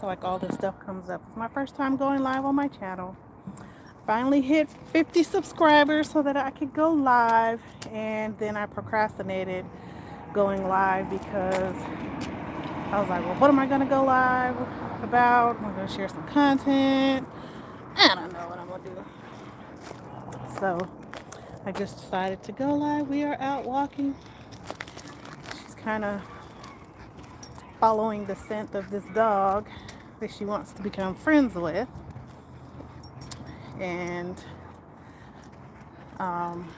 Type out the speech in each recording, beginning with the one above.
So like all this stuff comes up. It's my first time going live on my channel. Finally hit 50 subscribers so that I could go live, and then I procrastinated going live because I was like, well, what am I gonna go live about? I'm gonna share some content. I don't know what I'm gonna do. So I just decided to go live. We are out walking. She's kind of following the scent of this dog that she wants to become friends with. And, um,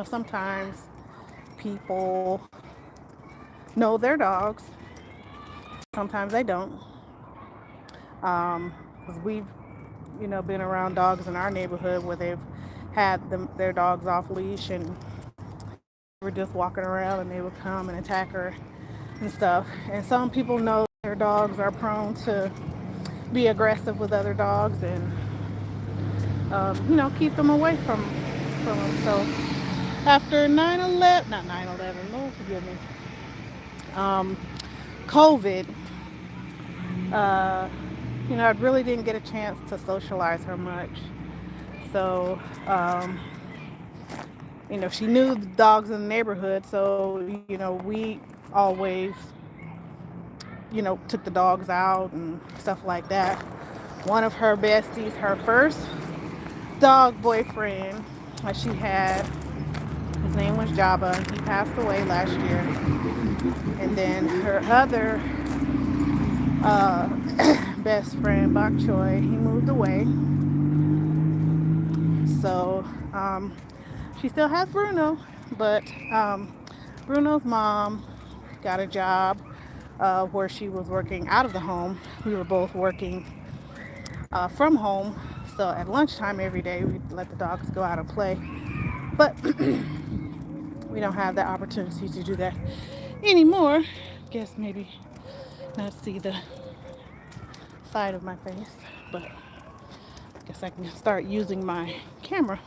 sometimes people know their dogs, sometimes they don't. Because we've, been around dogs in our neighborhood where they've had their dogs off leash, and we're just walking around and they would come and attack her and stuff. And some people know their dogs are prone to be aggressive with other dogs, and keep them away from them. So after 9/11, not 9/11, Lord forgive me, um, COVID, uh, I really didn't get a chance to socialize her much. So, she knew the dogs in the neighborhood. So, we always, took the dogs out and stuff like that. One of her besties, her first dog boyfriend that she had, his name was Jabba. He passed away last year. And then her other uh, best friend, Bok Choy, he moved away. So she still has Bruno, but Bruno's mom got a job where she was working out of the home. We were both working from home. So at lunchtime every day, we let the dogs go out and play. But we don't have the opportunity to do that anymore. Guess maybe not see the side of my face, but I guess I can start using my camera.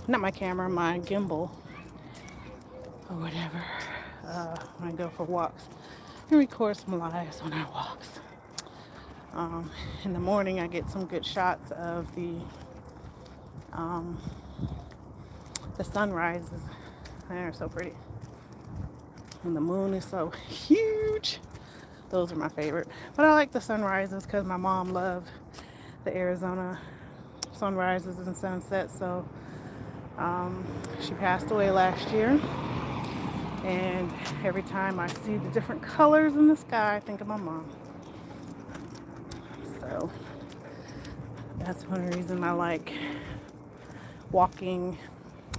Not my camera, my gimbal or whatever. When I go for walks and record some lives on our walks. In the morning, I get some good shots of um, the sunrises. They're so pretty. And the moon is so huge. Those are my favorite. But I like the sunrises because my mom loved the Arizona sunrises and sunsets. So she passed away last year. And every time I see the different colors in the sky, I think of my mom. So that's one reason I like walking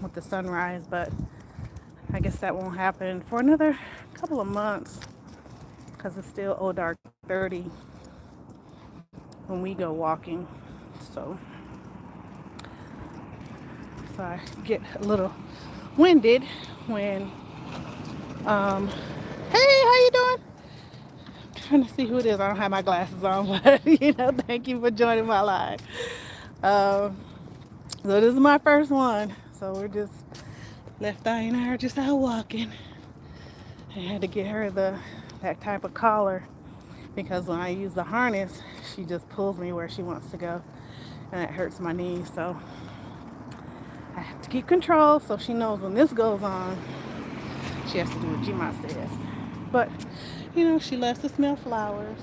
with the sunrise. But I guess that won't happen for another couple of months because it's still dark 30 when we go walking. So I get a little winded when hey, how you doing? I'm trying to see who it is. I don't have my glasses on, but thank you for joining my live. So this is my first one. So we're just Left Eye and I are just out walking. I had to get her that type of collar because when I use the harness, she just pulls me where she wants to go, and it hurts my knees. So I have to keep control so she knows when this goes on, she has to do what Gma says. But she loves to smell flowers.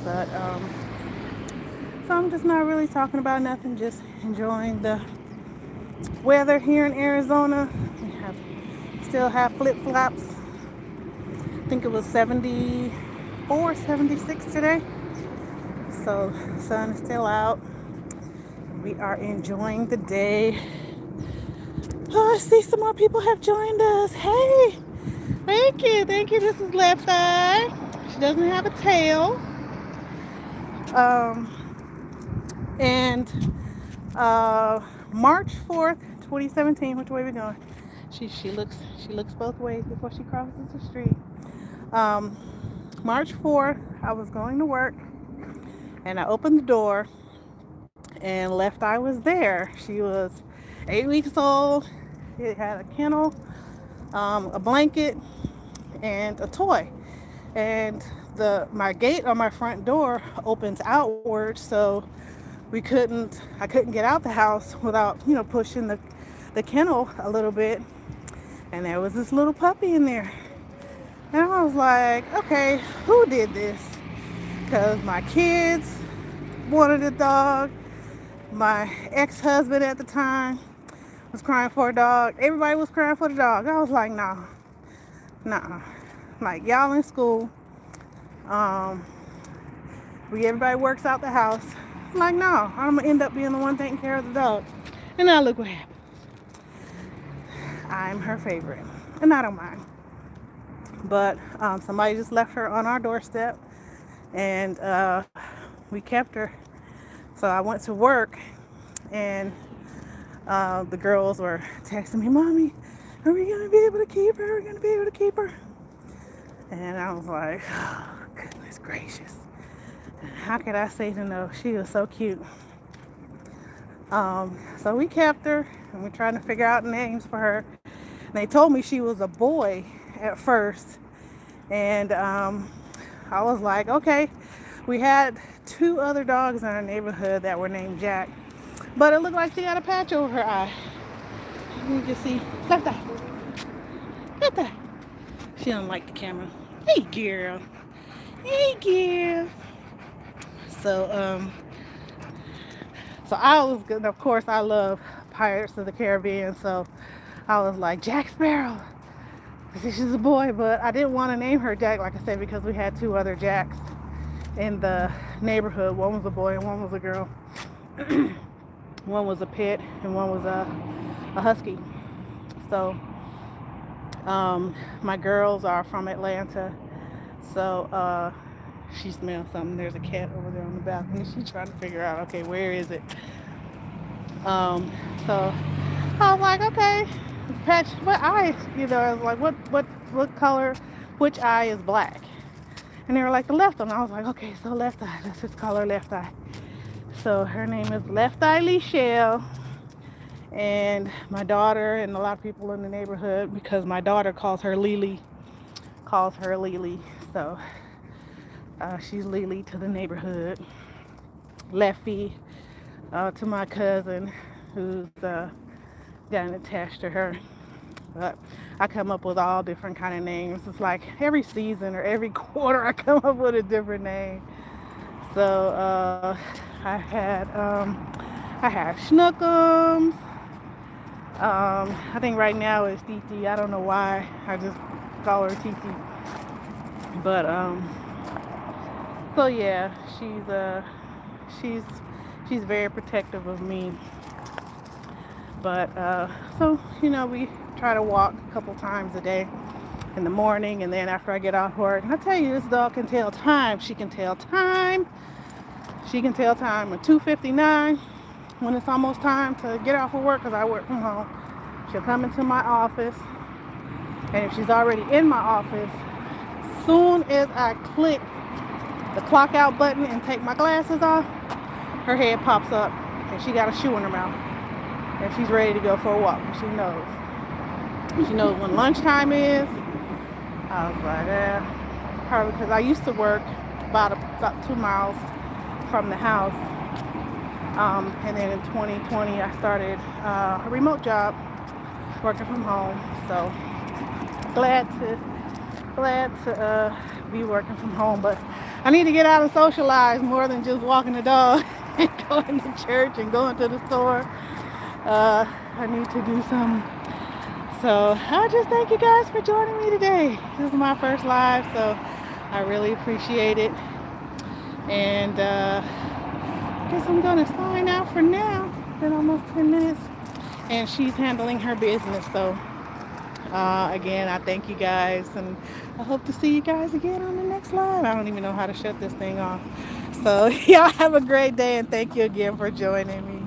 But so I'm just not really talking about nothing, just enjoying the weather here in Arizona. Still have flip-flops. I think it was 74, 76 today. So the sun is still out. We are enjoying the day. Oh, I see some more people have joined us. Hey, thank you. This is Left Eye. She doesn't have a tail. And March 4th, 2017, which way we going? She looks both ways before she crosses the street. March 4th, I was going to work, and I opened the door, and Left Eye was there. She was 8 weeks old. It had a kennel, a blanket, and a toy. And the my gate on my front door opens outward, so I couldn't get out the house without, pushing the kennel a little bit. And there was this little puppy in there. And I was like, okay, who did this? Because my kids wanted a dog. My ex-husband at the time was crying for a dog. Everybody was crying for the dog. I was like, nah, nah. Like, y'all in school. Um, everybody works out the house. I'm like, no, I'm going to end up being the one taking care of the dog. And now look what happened. I'm her favorite. And I don't mind. But somebody just left her on our doorstep. And we kept her. So I went to work. And the girls were texting me, Mommy, are we going to be able to keep her? Are we going to be able to keep her? And I was like, oh, goodness gracious. How could I say to no? She was so cute. So we kept her, and we're trying to figure out names for her. And they told me she was a boy at first. And I was like, okay. We had 2 other dogs in our neighborhood that were named Jack. But it looked like she got a patch over her eye. Let me just see. Left eye. Left eye. She don't like the camera. Hey, girl. Hey, girl. So, so I was good. Of course, I love Pirates of the Caribbean. So I was like, Jack Sparrow. She's a boy, but I didn't want to name her Jack, like I said, because we had 2 other Jacks in the neighborhood. One was a boy and one was a girl. One was a pit and one was a husky. So my girls are from Atlanta. So she smells something. There's a cat over there on the balcony. She's trying to figure out, okay, where is it? So I was like, okay, patch, what eye? I was like, what color, which eye is black? And they were like, the left one. I was like, okay, so left eye. Let's just call her Left Eye. So her name is Left Eye Lichelle. And my daughter and a lot of people in the neighborhood, because my daughter calls her Lily. So she's Lily to the neighborhood. Leffy to my cousin, who's gotten attached to her. But I come up with all different kind of names. It's like every season or every quarter I come up with a different name. So I had Schnookums. I think right now it's Titi. I don't know why. I just call her Titi. But so yeah, she's very protective of me. But so we try to walk a couple times a day, in the morning and then after I get off work. And I tell you, this dog can tell time. She can tell time. At 2:59, when it's almost time to get off of work, because I work from home, she'll come into my office. And if she's already in my office, soon as I click the clock out button and take my glasses off, her head pops up and she got a shoe in her mouth. And she's ready to go for a walk. She knows. She knows when lunchtime is. I was like, probably because I used to work about 2 miles from the house. And then in 2020, I started a remote job working from home. So glad to be working from home. But I need to get out and socialize more than just walking the dog and going to church and going to the store. I need to do some. So I just thank you guys for joining me today. This is my first live, so I really appreciate it. And I guess I'm gonna sign out for now. Been almost 10 minutes, and she's handling her business. So again, I thank you guys, and I hope to see you guys again on the next live. I don't even know how to shut this thing off. So y'all have a great day, and thank you again for joining me.